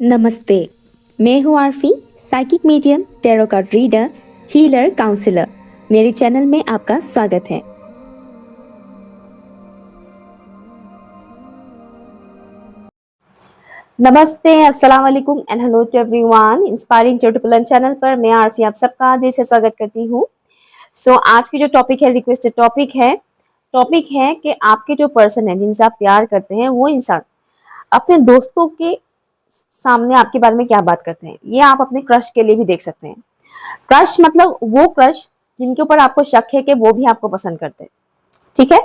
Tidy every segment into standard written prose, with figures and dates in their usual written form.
नमस्ते। मैं हूँ Aarfi, psychic medium, tarot card reader, healer, counsellor. मेरे चैनल में आपका स्वागत है। नमस्ते, अस्सलाम वालेकुम and hello to everyone. Inspiring tutorial channel पर मैं आरफी आप सबका दिल से स्वागत करती हूँ। आज की जो टॉपिक है, रिक्वेस्टेड टॉपिक है कि आपके जो पर्सन है जिनसे आप प्यार करते हैं वो इंसान अपने दोस्तों के सामने आपके बारे में क्या बात करते हैं। ये आप अपने क्रश के लिए भी देख सकते हैं। क्रश मतलब वो क्रश जिनके ऊपर आपको शक है कि वो भी आपको पसंद करते हैं। ठीक है,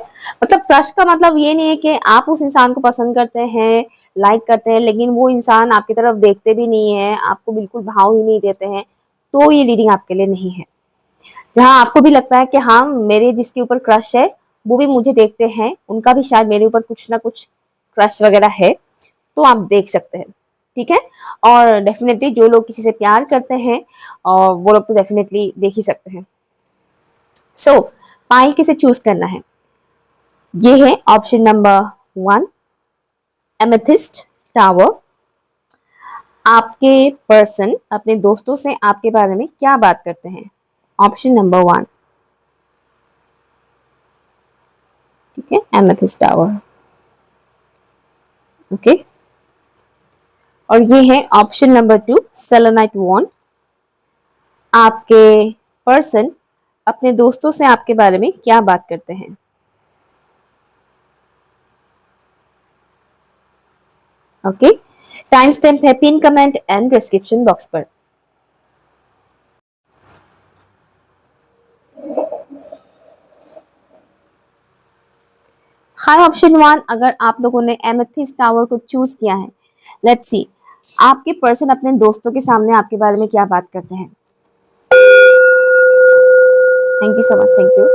मतलब क्रश का मतलब ये नहीं है कि आप उस इंसान को पसंद करते हैं, लाइक करते हैं, लेकिन वो इंसान आपकी तरफ देखते भी नहीं है, आपको बिल्कुल भाव ही नहीं देते हैं, तो ये रीडिंग आपके लिए नहीं है। जहां आपको भी लगता है कि हाँ, मेरे जिसके ऊपर क्रश है वो भी मुझे देखते हैं, उनका भी शायद मेरे ऊपर कुछ ना कुछ क्रश वगैरह है, तो आप देख सकते हैं। ठीक है, और डेफिनेटली जो लोग किसी से प्यार करते हैं और वो लोग तो डेफिनेटली देख ही सकते हैं। पाइल किसे चूज करना है, ये है ऑप्शन नंबर 1, एमेथिस्ट टावर। आपके पर्सन अपने दोस्तों से आपके बारे में क्या बात करते हैं, ऑप्शन नंबर 1। ठीक है, एमेथिस्ट टावर। ओके, और ये है ऑप्शन नंबर 2, सेलेनाइट वॉन्ड। आपके पर्सन अपने दोस्तों से आपके बारे में क्या बात करते हैं। ओके, टाइम स्टैम्प है pin comment and description box पर। हाय ऑप्शन 1, अगर आप लोगों ने एमेथिस्ट टावर को चूज किया है, लेट्स सी आपके पर्सन अपने दोस्तों के सामने आपके बारे में क्या बात करते हैं। Thank you so much, thank you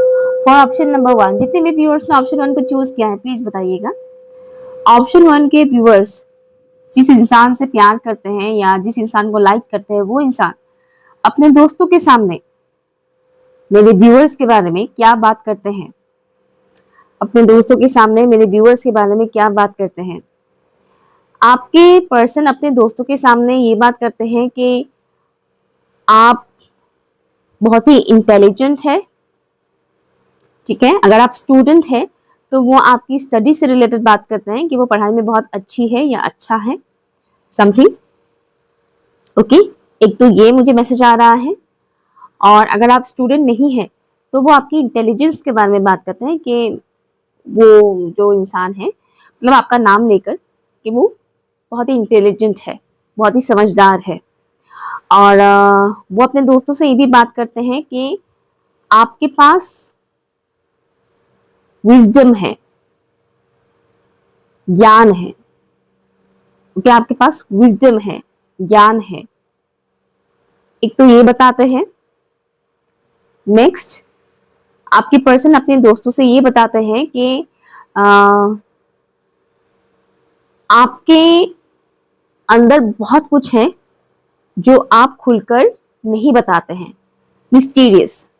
for option number 1। जितने भी व्यूअर्स ने ऑप्शन 1 को चूज किया है प्लीज बताइएगा। ऑप्शन 1 के व्यूअर्स जिस इंसान से प्यार करते हैं या जिस इंसान को लाइक करते हैं, वो इंसान अपने दोस्तों के सामने मेरे व्यूअर्स के बारे में क्या बात करते हैं। अपने दोस्तों के सामने मेरे व्यूअर्स के बारे में क्या बात करते हैं। आपके पर्सन अपने दोस्तों के सामने ये बात करते हैं कि आप बहुत ही इंटेलिजेंट है। ठीक है, अगर आप स्टूडेंट है तो वो आपकी स्टडी से रिलेटेड बात करते हैं कि वो पढ़ाई में बहुत अच्छी है या अच्छा है, समथिंग। ओके, एक तो ये मुझे मैसेज आ रहा है। और अगर आप स्टूडेंट नहीं है तो वो आपकी इंटेलिजेंस के बारे में बात करते हैं कि वो जो इंसान है, मतलब आपका नाम लेकर, कि वो बहुत ही इंटेलिजेंट है, बहुत ही समझदार है। और वो अपने दोस्तों से ये भी बात करते हैं कि आपके पास विजडम है, ज्ञान है, कि आपके पास विजडम है, ज्ञान है। एक तो ये बताते हैं। नेक्स्ट, आपके पर्सन अपने दोस्तों से ये बताते हैं कि आपके अंदर बहुत कुछ है जो आप खुलकर नहीं बताते हैं, मिस्टीरियस।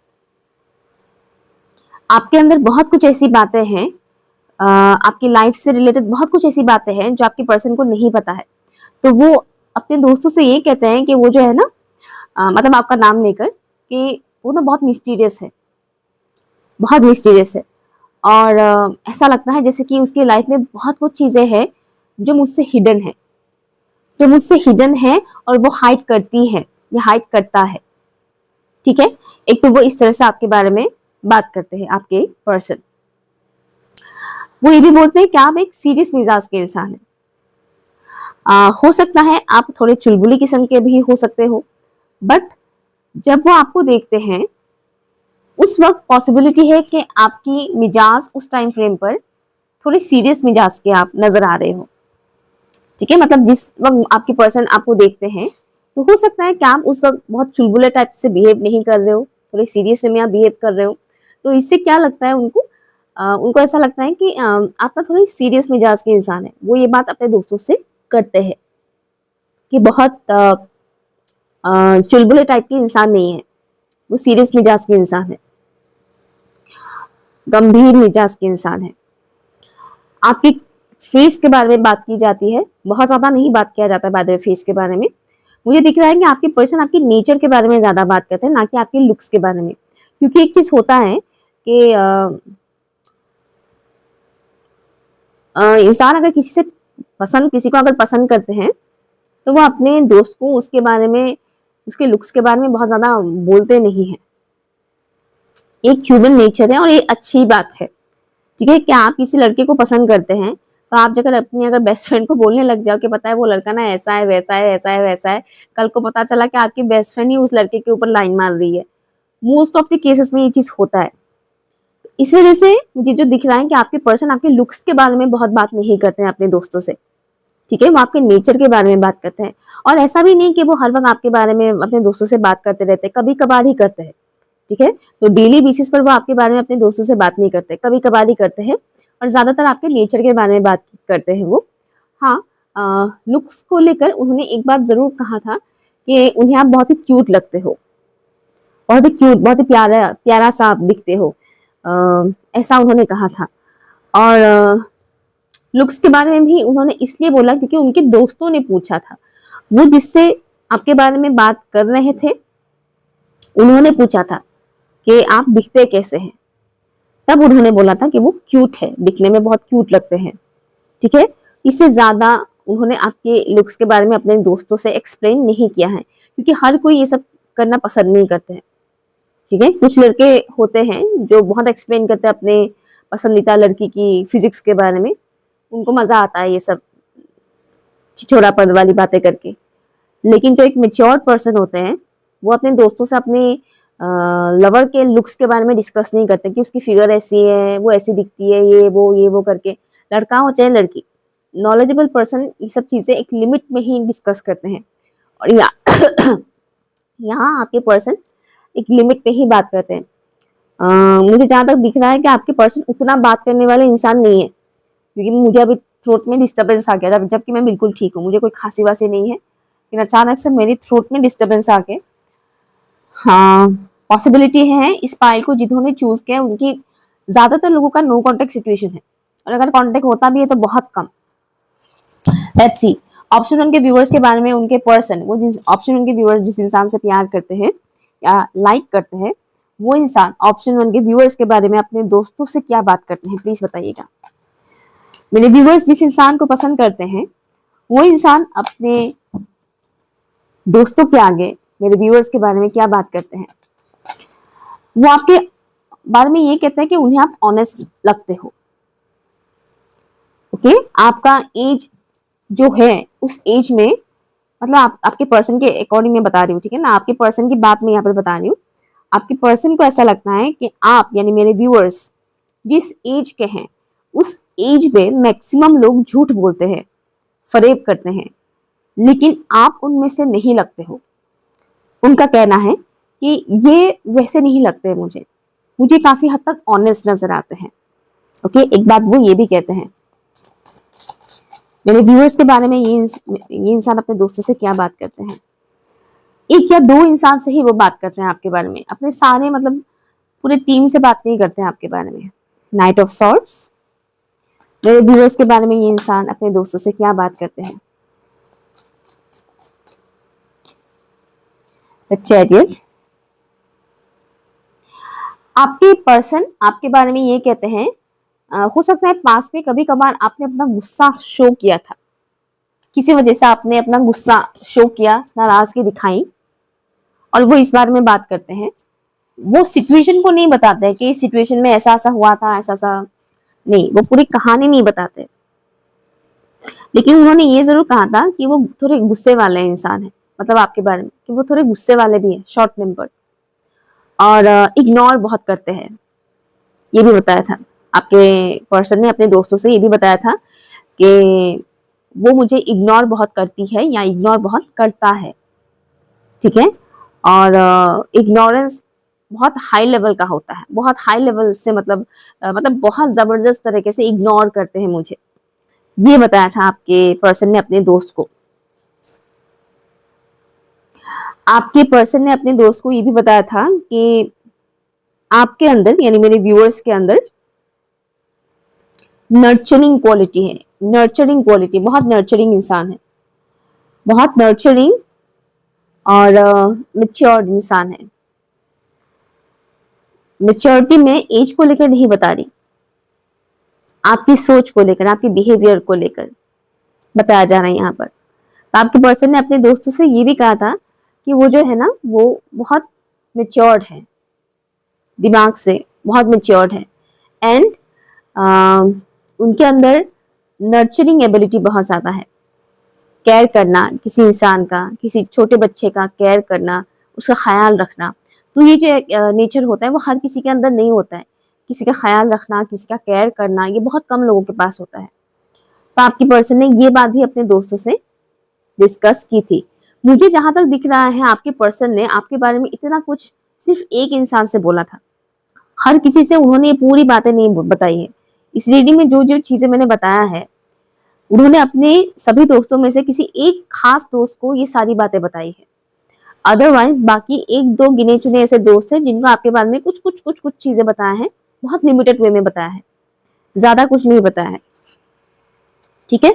आपके अंदर बहुत कुछ ऐसी बातें हैं, आपकी लाइफ से रिलेटेड बहुत कुछ ऐसी बातें हैं जो आपके पर्सन को नहीं पता है। तो वो अपने दोस्तों से ये कहते हैं कि वो जो है ना, मतलब आपका नाम लेकर, कि वो ना बहुत मिस्टीरियस है, बहुत मिस्टीरियस है। और ऐसा लगता है जैसे कि उसकी लाइफ में बहुत कुछ चीजें हैं जो मुझसे हिडन है, जो मुझसे हिडन है और वो हाइड करती है या हाइड करता है। ठीक है, एक तो वो इस तरह से आपके बारे में बात करते हैं आपके पर्सन। वो ये भी बोलते हैं कि आप एक सीरियस मिजाज के इंसान हैं। हो सकता है आप थोड़े चुलबुली किस्म के भी हो सकते हो, बट जब वो आपको देखते हैं उस वक्त पॉसिबिलिटी है कि आपकी मिजाज उस टाइम फ्रेम पर थोड़ी सीरियस मिजाज के आप नजर आ रहे हो। ठीक है, मतलब जिस वक्त आपके पर्सन आपको देखते हैं तो हो सकता है कि आप उस वक्त बहुत चुलबुले टाइप से बिहेव नहीं कर रहे हो, थोड़े सीरियस वे में आप बिहेव कर रहे हो। तो इससे क्या लगता है उनको, उनको ऐसा लगता है कि आप ना थोड़ी सीरियस मिजाज के इंसान है। वो ये बात अपने दोस्तों से करते हैं कि बहुत चुलबुले टाइप के इंसान नहीं है, वो सीरियस मिजाज के इंसान है, गंभीर मिजाज के इंसान है। आपकी फेस के बारे में बात की जाती है, बहुत ज्यादा नहीं बात किया जाता है बाय द वे फेस के बारे में। मुझे दिख रहा है कि आपके पर्सन आपकी नेचर के बारे में ज्यादा बात करते हैं, ना कि आपके लुक्स के बारे में। क्योंकि एक चीज होता है कि इंसान अगर किसी को अगर पसंद करते हैं, तो वो अपने दोस्त को उसके बारे में, उसके लुक्स के बारे में बहुत ज्यादा बोलते नहीं है। एक ह्यूमन नेचर है और ये अच्छी बात है। ठीक है, क्या आप किसी लड़के को पसंद करते हैं, तो आप जगह अपनी अगर बेस्ट फ्रेंड को बोलने लग जाओ कि पता है वो लड़का ना ऐसा है, वैसा है, ऐसा है, वैसा है, कल को पता चला कि आपकी बेस्ट फ्रेंड ही उस लड़के के ऊपर लाइन मार रही है। मोस्ट ऑफ द केसेस में ये चीज होता है। इस वजह से मुझे जो दिख रहा है कि आपके पर्सन आपके लुक्स के बारे में बहुत बात नहीं करते हैं अपने दोस्तों से। ठीक है, वो आपके नेचर के बारे में बात करते हैं। और ऐसा भी नहीं कि वो हर वक्त आपके बारे में अपने दोस्तों से बात करते रहते हैं, कभी कभार ही करते हैं। ठीक है, तो डेली बेसिस पर वो आपके बारे में अपने दोस्तों से बात नहीं करते, कभी कभार ही करते हैं। और ज्यादातर आपके नेचर के बारे में बात करते हैं वो। हाँ, लुक्स को लेकर उन्होंने एक बात जरूर कहा था कि उन्हें आप बहुत ही क्यूट लगते हो, बहुत ही क्यूट, बहुत ही प्यारा प्यारा सा आप दिखते हो, ऐसा उन्होंने कहा था। और लुक्स के बारे में भी उन्होंने इसलिए बोला क्योंकि उनके दोस्तों ने पूछा था। वो जिससे आपके बारे में बात कर रहे थे, उन्होंने पूछा था कि आप दिखते कैसे हैं, तब उन्होंने बोला था कि वो क्यूट है, दिखने में बहुत क्यूट लगते हैं। ठीक है, इससे ज्यादा उन्होंने आपके लुक्स के बारे में अपने दोस्तों से एक्सप्लेन नहीं किया है, क्योंकि हर कोई ये सब करना पसंद नहीं करते हैं। ठीक है, कुछ लड़के होते हैं जो बहुत एक्सप्लेन करते हैं अपने पसंदीदा लड़की की फिजिक्स के बारे में, उनको मजा आता है ये सब छिछोरापन वाली बातें करके। लेकिन जो एक मेच्योर्ड पर्सन होते हैं, वो अपने दोस्तों से अपने लवर के लुक्स के बारे में डिस्कस नहीं करते कि उसकी फिगर ऐसी है, वो ऐसी दिखती है, ये वो करके। लड़का हो चाहे लड़की, नॉलेजेबल पर्सन ये सब चीजें एक लिमिट में ही डिस्कस करते हैं। और यहाँ आपके पर्सन एक लिमिट पे ही बात करते हैं। मुझे जहां तक दिख रहा है कि आपके पर्सन उतना बात करने वाले इंसान नहीं है, क्योंकि मुझे अभी थ्रोट में डिस्टर्बेंस आ गया था, जबकि मैं बिल्कुल ठीक हूँ, मुझे कोई खांसी वासी नहीं है, लेकिन अचानक से मेरी थ्रोट में डिस्टर्बेंस आ गए। हाँ, पॉसिबिलिटी है इस पाइल को जिन्होंने चूज किया उनकी ज्यादातर लोगों का नो कॉन्टेक्ट सिचुएशन है, और अगर कॉन्टेक्ट होता भी है तो बहुत कम। लेट्स सी ऑप्शन वन के व्यूअर्स के बारे में। उनके पर्सन, वो जिस ऑप्शन वन के व्यूअर्स जिस इंसान से प्यार करते हैं या लाइक करते हैं, वो इंसान ऑप्शन वन के व्यूअर्स के बारे में अपने दोस्तों से क्या बात करते हैं, प्लीज बताइएगा। मेरे व्यूअर्स जिस इंसान को पसंद करते हैं, वो इंसान अपने दोस्तों के आगे मेरे व्यूअर्स के बारे में क्या बात करते हैं। वो आपके बारे में ये कहते हैं कि उन्हें आप ऑनेस्ट लगते हो। ओके, आपका एज जो है उस एज में, मतलब आपके पर्सन के अकॉर्डिंग मैं बता रही हूँ, ठीक है ना, आपके पर्सन की बात मैं यहाँ पर बता रही हूँ। आपके पर्सन को ऐसा लगता है कि आप यानी मेरे व्यूअर्स जिस एज के हैं, उस एज में मैक्सिमम लोग झूठ बोलते हैं, फरेब करते हैं, लेकिन आप उनमें से नहीं लगते हो। उनका कहना है कि ये वैसे नहीं लगते मुझे काफी हद तक ऑनेस्ट नजर आते हैं। ओके, एक बात वो ये भी कहते हैं। मेरे व्यूअर्स के बारे में ये इंसान अपने दोस्तों से क्या बात करते हैं, एक या दो इंसान से ही वो बात करते हैं आपके बारे में, अपने सारे मतलब पूरे टीम से बात नहीं करते हैं आपके बारे में। नाइट ऑफ सॉर्ट्स, मेरे व्यूअर्स के बारे में ये इंसान अपने दोस्तों से क्या बात करते हैं। द चैरियट, आपके पर्सन आपके बारे में ये कहते हैं, हो सकता है पास में कभी कभार आपने अपना गुस्सा शो किया था, किसी वजह से आपने अपना गुस्सा शो किया, नाराजगी दिखाई, और वो इस बारे में बात करते हैं। वो सिचुएशन को नहीं बताते हैं कि इस सिचुएशन में ऐसा ऐसा हुआ था, ऐसा ऐसा नहीं, वो पूरी कहानी नहीं बताते। लेकिन उन्होंने ये जरूर कहा था कि वो थोड़े गुस्से वाले इंसान है, मतलब आपके बारे में कि वो थोड़े गुस्से वाले भी हैं, शॉर्ट टेम्पर्ड, और इग्नोर बहुत करते हैं, ये भी बताया था। आपके पर्सन ने अपने दोस्तों से ये भी बताया था कि वो मुझे इग्नोर बहुत करती है या इग्नोर बहुत करता है। ठीक है, और इग्नोरेंस बहुत हाई लेवल का होता है, बहुत हाई लेवल से मतलब बहुत जबरदस्त तरीके से इग्नोर करते हैं मुझे, ये बताया था आपके पर्सन ने अपने दोस्त को। आपके पर्सन ने अपने दोस्त को ये भी बताया था कि आपके अंदर यानी मेरे व्यूअर्स के अंदर नर्चरिंग क्वालिटी है, नर्चरिंग क्वालिटी, बहुत नर्चरिंग इंसान है, बहुत नर्चरिंग और मेच्योर्ड इंसान है। मेच्योरिटी में एज को लेकर नहीं बता रही, आपकी सोच को लेकर, आपके बिहेवियर को लेकर बताया जा रहा है यहाँ पर। तो आपके पर्सन ने अपने दोस्तों से ये भी कहा था कि वो जो है ना वो बहुत मेच्योर्ड है, दिमाग से बहुत मेच्योर्ड है, एंड उनके अंदर नर्चरिंग एबिलिटी बहुत ज्यादा है। केयर करना, किसी इंसान का, किसी छोटे बच्चे का केयर करना, उसका ख्याल रखना, तो ये जो नेचर होता है वो हर किसी के अंदर नहीं होता है। किसी का ख्याल रखना, किसी का केयर करना, ये बहुत कम लोगों के पास होता है। तो आपकी पर्सन ने ये बात भी अपने दोस्तों से डिस्कस की थी। मुझे जहां तक दिख रहा है आपके पर्सन ने आपके बारे में इतना कुछ सिर्फ एक इंसान से बोला था, हर किसी से उन्होंने ये पूरी बातें नहीं बताई है। इस रीडिंग में जो जो चीजें मैंने बताया है, उन्होंने अपने सभी दोस्तों में से किसी एक खास दोस्त को ये सारी बातें बताई है। अदरवाइज बाकी एक दो गिने चुने ऐसे दोस्त हैं जिनको आपके बारे में कुछ चीजें बताया है, बहुत लिमिटेड वे में बताया है, ज्यादा कुछ नहीं बताया है। ठीक है,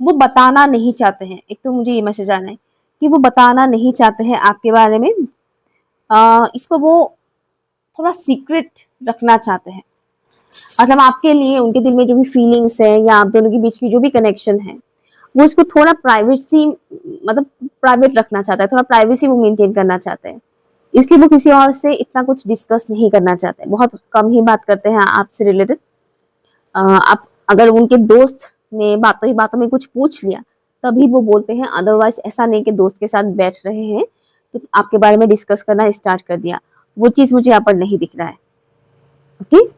वो बताना नहीं चाहते हैं। एक तो मुझे ये मैसेज आना है कि वो बताना नहीं चाहते हैं आपके बारे में, इसको वो थोड़ा सीक्रेट रखना चाहते हैं। मतलब आपके लिए उनके दिल में जो भी फीलिंग्स है या आप दोनों के बीच की जो भी कनेक्शन है, वो इसको थोड़ा प्राइवेसी, मतलब प्राइवेट रखना चाहता है, थोड़ा प्राइवेसी वो मेंटेन करना चाहते हैं। इसलिए वो किसी और से इतना कुछ डिस्कस नहीं करना चाहते, बहुत कम ही बात करते हैं आपसे रिलेटेड। आप अगर उनके दोस्त ने बातों ही बातों में कुछ पूछ लिया तभी वो बोलते हैं, अदरवाइज ऐसा नहीं कि दोस्त के साथ बैठ रहे हैं तो आपके बारे में डिस्कस करना स्टार्ट कर दिया, वो चीज मुझे यहाँ पर नहीं दिख रहा है। ओके,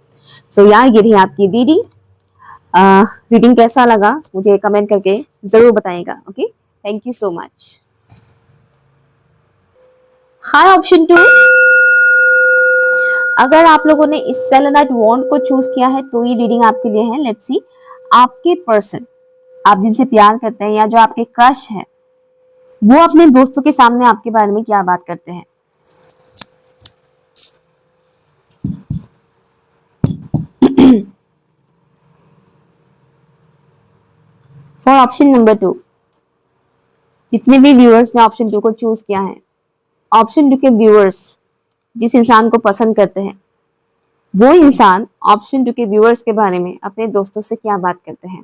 सो यार ये रही आपकी रीडिंग। रीडिंग कैसा लगा मुझे कमेंट करके जरूर बताइएगा। Okay, thank you so much. Hi option 2, अगर आप लोगों ने इस सेलेनाइट वॉन्ड को चूज किया है तो ये रीडिंग आपके लिए है। लेट्स सी, आपके पर्सन, आप जिनसे प्यार करते हैं या जो आपके क्रश है, वो अपने दोस्तों के सामने आपके बारे में क्या बात करते हैं। फॉर ऑप्शन नंबर 2, जितने भी व्यूअर्स ने ऑप्शन 2 को चूज किया है, ऑप्शन 2 के व्यूअर्स जिस इंसान को पसंद करते हैं, वो इंसान ऑप्शन 2 के व्यूअर्स के बारे में अपने दोस्तों से क्या बात करते हैं।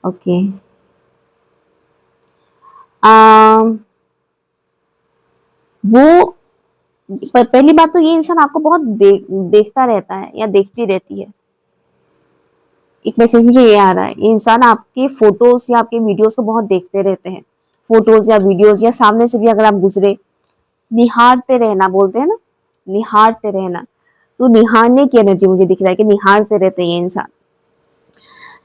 ओके, वो पहली बात तो ये इंसान आपको बहुत देखता रहता है या देखती रहती है। एक मैसेज मुझे ये आ रहा है, ये इंसान आपके फोटोज या आपके वीडियोस को बहुत देखते रहते हैं। फोटोज या वीडियोस या सामने से भी अगर आप गुजरे, निहारते रहना बोलते हैं ना, निहारते रहना, तो निहारने की एनर्जी मुझे दिख रहा है कि निहारते रहते हैं ये इंसान।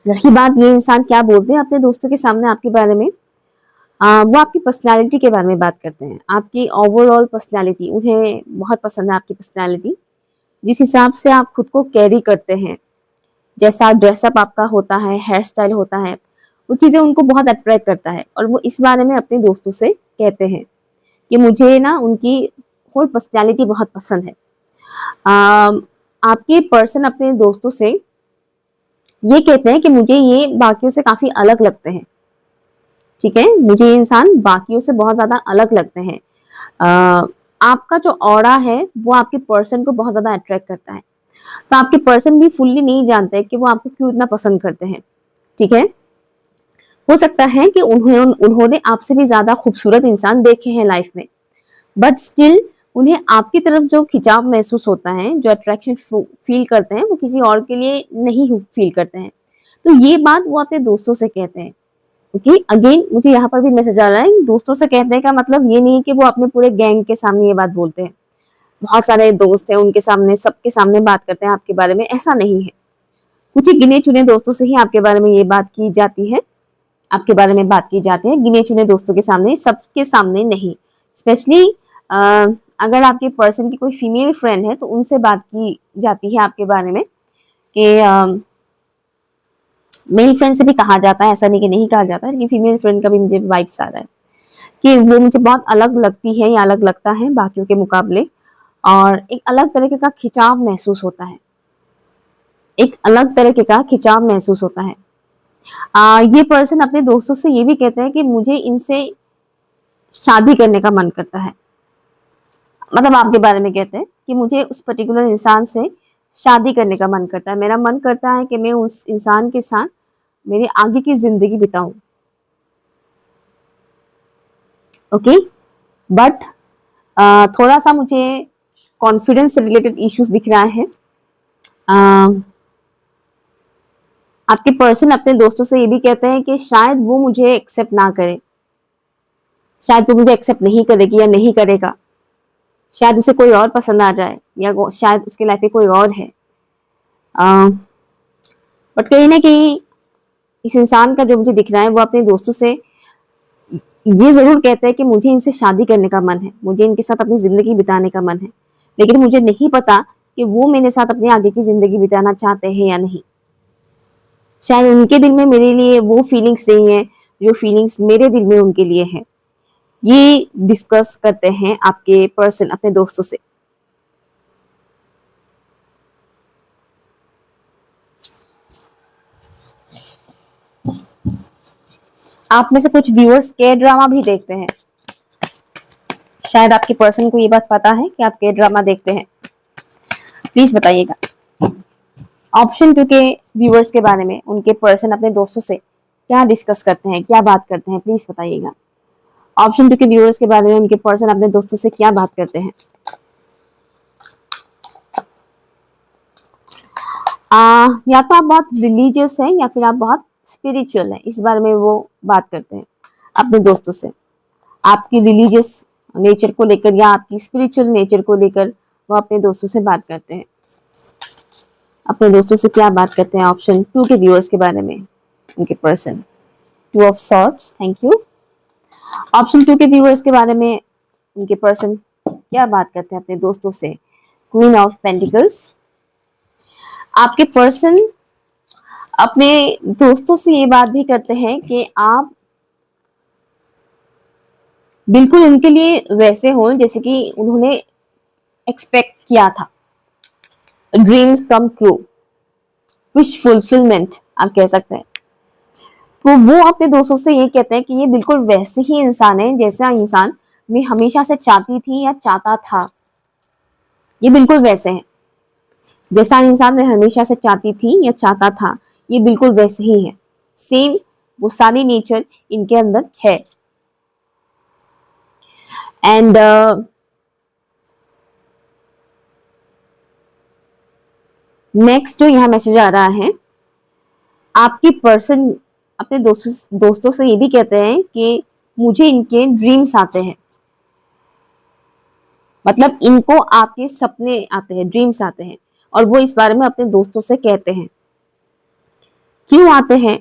रही बात ये इंसान क्या बोलते हैं अपने दोस्तों के सामने आपके बारे में, वो आपकी पर्सनालिटी के बारे में बात करते हैं। आपकी ओवरऑल पर्सनालिटी उन्हें बहुत पसंद है, आपकी पर्सनालिटी, जिस हिसाब से आप खुद को कैरी करते हैं, जैसा ड्रेसअप आपका होता है, हेयर स्टाइल होता है, वो चीजें उनको बहुत अट्रैक्ट करता है। और वो इस बारे में अपने दोस्तों से कहते हैं कि मुझे ना उनकी होल पर्सनालिटी बहुत पसंद है। आपके पर्सन अपने दोस्तों से ये कहते हैं कि मुझे ये बाकियों से काफी अलग लगते हैं। ठीक है, मुझे ये इंसान बाकियों से बहुत ज्यादा अलग लगते हैं। आपका जो ऑरा है वो आपके पर्सन को बहुत ज्यादा अट्रैक्ट करता है। तो आपके पर्सन भी फुल्ली नहीं जानते कि वो आपको क्यों इतना पसंद करते हैं। ठीक है, हो सकता है कि उन्होंने आपसे भी ज्यादा खूबसूरत इंसान देखे हैं लाइफ में, बट स्टिल उन्हें आपकी तरफ जो खिंचाव महसूस होता है, जो अट्रैक्शन फील करते हैं, वो किसी और के लिए नहीं फील करते हैं। तो ये बात वो अपने दोस्तों से कहते हैं। ओके, अगेन मुझे यहाँ पर भी मैसेज आ रहा है, दोस्तों से कहते हैं का मतलब ये नहीं है कि वो अपने पूरे गैंग के सामने ये बात बोलते हैं, बहुत सारे दोस्त हैं उनके सामने, सबके सामने बात करते हैं आपके बारे में, ऐसा नहीं है। कुछ ही गिने चुने दोस्तों से ही आपके बारे में ये बात की जाती है, आपके बारे में बात की जाती है, गिने चुने दोस्तों के सामने, सबके सामने नहीं। स्पेशली अगर आपके पर्सन की कोई फीमेल फ्रेंड है तो उनसे बात की जाती है आपके बारे में, कि मेल फ्रेंड से भी कहा जाता है, ऐसा नहीं कि नहीं कहा जाता है, लेकिन फीमेल फ्रेंड का भी मुझे वाइब्स आ रहा है कि वो मुझे बहुत अलग लगती है या अलग लगता है बाकियों के मुकाबले। और एक अलग तरीके का खिंचाव महसूस होता है, एक अलग तरीके का खिंचाव महसूस होता है। ये पर्सन अपने दोस्तों से ये भी कहते हैं कि मुझे इनसे शादी करने का मन करता है। मतलब आपके बारे में कहते हैं कि मुझे उस पर्टिकुलर इंसान से शादी करने का मन करता है, मेरा मन करता है कि मैं उस इंसान के साथ मेरी आगे की जिंदगी बिताऊं। ओके, बट थोड़ा सा मुझे कॉन्फिडेंस से रिलेटेड इश्यूज दिख रहा है। आपके पर्सन अपने दोस्तों से ये भी कहते हैं कि शायद वो मुझे एक्सेप्ट ना करे, शायद वो मुझे एक्सेप्ट नहीं करेगी या नहीं करेगा, शायद उसे कोई और पसंद आ जाए, या शायद उसके लाइफ में कोई और है। बट कहीं ना कहीं इस इंसान का जो मुझे दिख रहा है वो अपने दोस्तों से ये जरूर कहता है कि मुझे इनसे शादी करने का मन है, मुझे इनके साथ अपनी जिंदगी बिताने का मन है, लेकिन मुझे नहीं पता कि वो मेरे साथ अपने आगे की जिंदगी बिताना चाहते हैं या नहीं। शायद उनके दिल में मेरे लिए वो फीलिंग्स नहीं है जो फीलिंग्स मेरे दिल में उनके लिए है। ये डिस्कस करते हैं आपके पर्सन अपने दोस्तों से। आप में से कुछ व्यूअर्स के ड्रामा भी देखते हैं, शायद आपके पर्सन को ये बात पता है कि आप के ड्रामा देखते हैं, प्लीज बताइएगा। ऑप्शन 2 के व्यूअर्स के बारे में उनके पर्सन अपने दोस्तों से क्या डिस्कस करते हैं, क्या बात करते हैं, प्लीज बताइएगा। ऑप्शन 2 के व्यूअर्स के बारे में उनके पर्सन अपने दोस्तों से क्या बात करते हैं। या तो आप बहुत रिलीजियस हैं या फिर आप बहुत स्पिरिचुअल हैं, इस बारे में वो बात करते हैं अपने दोस्तों से। आपकी रिलीजियस नेचर को लेकर या आपकी स्पिरिचुअल नेचर को लेकर वो अपने दोस्तों से बात करते हैं। अपने दोस्तों से क्या बात करते हैं ऑप्शन 2 के व्यूअर्स के बारे में उनके person. 2 of swords, thank you. Option 2 के व्यूअर्स के बारे में उनके पर्सन क्या बात करते हैं अपने दोस्तों से। Queen of pentacles. आपके पर्सन अपने दोस्तों से ये बात भी करते हैं कि आप बिल्कुल उनके लिए वैसे हो जैसे कि उन्होंने एक्सपेक्ट किया था। Dreams come true, wish fulfilment आप कह सकते हैं। तो वो अपने दोस्तों से ये कहते हैं कि ये बिल्कुल वैसे ही इंसान है जैसा इंसान मैं हमेशा से चाहती थी या चाहता था। ये बिल्कुल वैसे हैं जैसा इंसान मैं हमेशा से चाहती थी या चाहता था, ये बिल्कुल वैसे ही है। सेम वो सारी नेचर इनके अंदर है। एंड नेक्स्ट जो यहाँ मैसेज आ रहा है, आपकी पर्सन अपने दोस्तों से ये भी कहते हैं कि मुझे इनके ड्रीम्स आते हैं। मतलब इनको आपके सपने आते हैं, ड्रीम्स आते हैं, और वो इस बारे में अपने दोस्तों से कहते हैं। क्यों आते हैं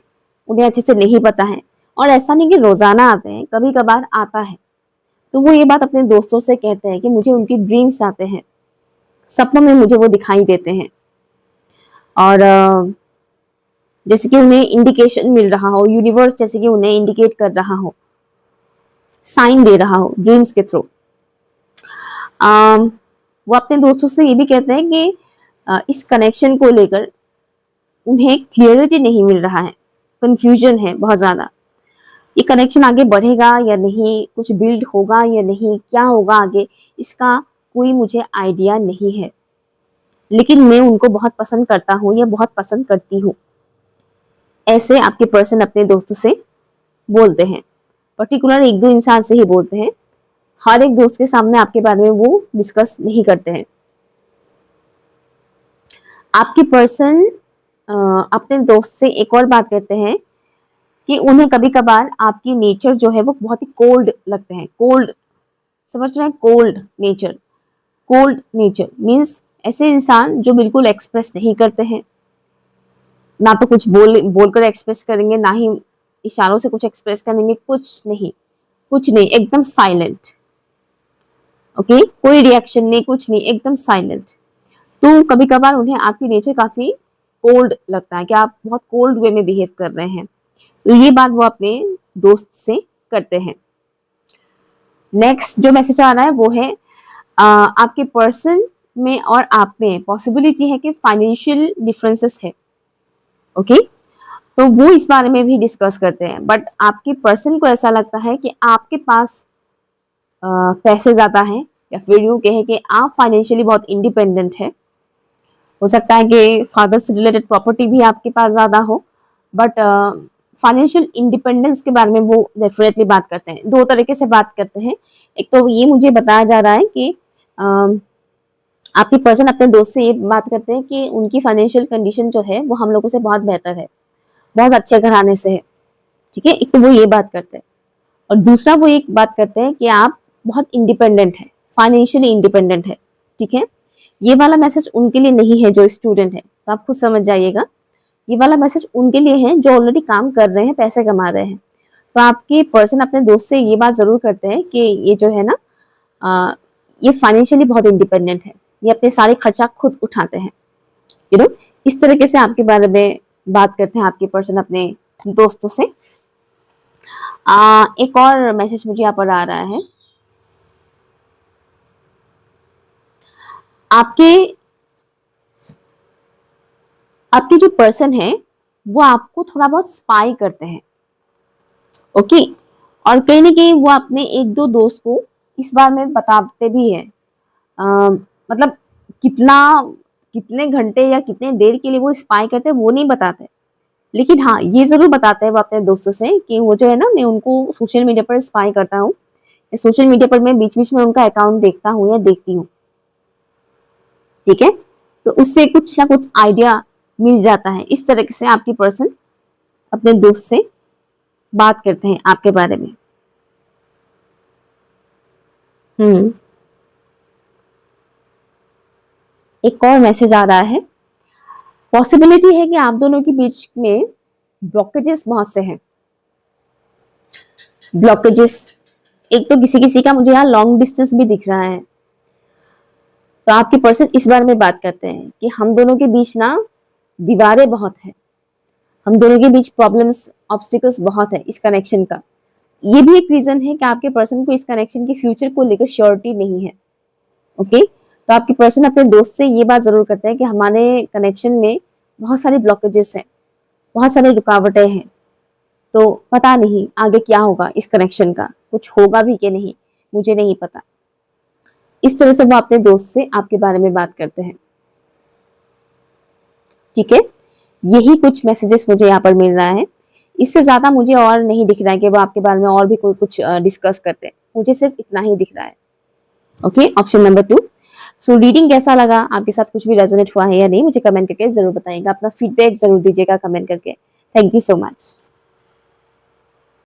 उन्हें अच्छे से नहीं पता है, और ऐसा नहीं कि रोजाना आते हैं, कभी कभार आता है। तो वो ये बात अपने दोस्तों से कहते हैं कि मुझे उनकी ड्रीम्स आते हैं, सपनों में मुझे वो दिखाई देते हैं, और जैसे कि उन्हें इंडिकेशन मिल रहा हो, यूनिवर्स जैसे कि उन्हें इंडिकेट कर रहा हो, साइन दे रहा हो ड्रीम्स के थ्रू। वो अपने दोस्तों से ये भी कहते हैं कि इस कनेक्शन को लेकर उन्हें क्लियरिटी नहीं मिल रहा है, कंफ्यूजन है बहुत ज्यादा। ये कनेक्शन आगे बढ़ेगा या नहीं, कुछ बिल्ड होगा या नहीं, क्या होगा आगे, इसका कोई मुझे आइडिया नहीं है। लेकिन मैं उनको बहुत पसंद करता हूँ या बहुत पसंद करती हूँ, ऐसे आपके पर्सन अपने दोस्तों से बोलते हैं। पर्टिकुलर 1-2 इंसान से ही बोलते हैं, हर एक दोस्त के सामने आपके बारे में वो डिस्कस नहीं करते हैं। आपके पर्सन अपने दोस्त से एक और बात करते हैं कि उन्हें कभी कभार आपकी नेचर जो है वो बहुत ही कोल्ड लगते हैं। कोल्ड, समझ रहे हैं, cold nature. Cold nature means ऐसे इंसान जो बिल्कुल एक्सप्रेस नहीं करते हैं, ना तो कुछ बोलकर एक्सप्रेस करेंगे, ना ही इशारों से कुछ एक्सप्रेस करेंगे, कुछ नहीं, कुछ नहीं, एकदम साइलेंट। ओके, कोई रिएक्शन नहीं, कुछ नहीं, एकदम साइलेंट। तो कभी कभार उन्हें आपकी नेचर काफी कोल्ड लगता है कि आप बहुत कोल्ड वे में बिहेव कर रहे हैं। तो ये बात वो अपने दोस्त से करते हैं। नेक्स्ट जो मैसेज आ रहा है वो है आपके पर्सन में और आप में पॉसिबिलिटी है कि फाइनेंशियल डिफरेंसेस है। ओके, तो वो इस बारे में भी डिस्कस करते हैं। बट आपके पर्सन को ऐसा लगता है कि आपके पास पैसे ज्यादा हैं, या फिर यूं कहे कि आप फाइनेंशियली बहुत इंडिपेंडेंट है। हो सकता है कि फादर से रिलेटेड प्रॉपर्टी भी आपके पास ज्यादा हो, बट फाइनेंशियल इंडिपेंडेंस के बारे में वो डेफिनेटली बात करते हैं। दो तरीके से बात करते हैं। एक तो ये मुझे बताया जा रहा है कि आपकी पर्सन अपने दोस्त से ये बात करते हैं कि उनकी फाइनेंशियल कंडीशन जो है वो हम लोगों से बहुत बेहतर है, बहुत अच्छे घराने से है। ठीक है, एक तो वो ये बात करते हैं, और दूसरा वो एक बात करते हैं कि आप बहुत इंडिपेंडेंट है, फाइनेंशियली इंडिपेंडेंट है। ठीक है, ये वाला मैसेज उनके लिए नहीं है जो स्टूडेंट है, तो आप खुद समझ जाइएगा। ये वाला मैसेज उनके लिए है जो ऑलरेडी काम कर रहे हैं, पैसे कमा रहे हैं। तो आपके पर्सन अपने दोस्त से ये बात जरूर करते हैं कि ये जो है ना, ये फाइनेंशियली बहुत इंडिपेंडेंट है, ये अपने सारे खर्चा खुद उठाते हैं। इस तरीके से आपके बारे में बात करते हैं आपके पर्सन अपने दोस्तों से। एक और मैसेज मुझे यहाँ पर आ रहा है। आपके जो पर्सन है वो आपको थोड़ा बहुत स्पाई करते हैं। ओके, और कहीं ना कहीं वो अपने एक दो दोस्त को इस बारे में बताते भी है। मतलब कितना, कितने घंटे या कितने देर के लिए वो स्पाई करते हैं वो नहीं बताते, लेकिन हाँ ये जरूर बताते हैं वो अपने दोस्तों से कि वो जो है ना, मैं उनको सोशल मीडिया पर स्पाई करता हूँ, सोशल मीडिया पर मैं बीच बीच में उनका अकाउंट देखता हूँ या देखती हूँ। ठीक है, तो उससे कुछ ना कुछ आइडिया मिल जाता है। इस तरह से आपकी पर्सन अपने दोस्त से बात करते हैं आपके बारे में। एक और मैसेज आ रहा है। पॉसिबिलिटी है कि आप दोनों के बीच में ब्लॉकेजेस बहुत से हैं। ब्लॉकेजेस, एक तो किसी किसी का मुझे यहाँ लॉन्ग डिस्टेंस भी दिख रहा है। तो आपके पर्सन इस बारे में बात करते हैं कि हम दोनों के बीच ना दीवारें बहुत है, हम दोनों के बीच प्रॉब्लम्स, ऑब्स्टिकल्स बहुत है इस कनेक्शन का। ये भी एक रीजन है कि आपके पर्सन को इस कनेक्शन के फ्यूचर को लेकर श्योरिटी नहीं है। ओके, तो आपके पर्सन अपने दोस्त से ये बात जरूर करते हैं कि हमारे कनेक्शन में बहुत सारे ब्लॉकेजेस हैं, बहुत सारे रुकावटें हैं, तो पता नहीं आगे क्या होगा, इस कनेक्शन का कुछ होगा भी कि नहीं, मुझे नहीं पता। इस तरह से वो अपने दोस्त से आपके बारे में बात करते हैं। ठीक है, यही कुछ मैसेजेस मुझे यहाँ पर मिल रहा है। इससे ज्यादा मुझे और नहीं दिख रहा है कि वो आपके बारे में और भी कोई कुछ डिस्कस करते हैं। मुझे सिर्फ इतना ही दिख रहा है। Okay, option number 2। So reading कैसा लगा, आपके साथ कुछ भी रेजोनेट हुआ है या नहीं, मुझे कमेंट करके जरूर बताइएगा। अपना फीडबैक जरूर दीजिएगा कमेंट करके। Thank you so much.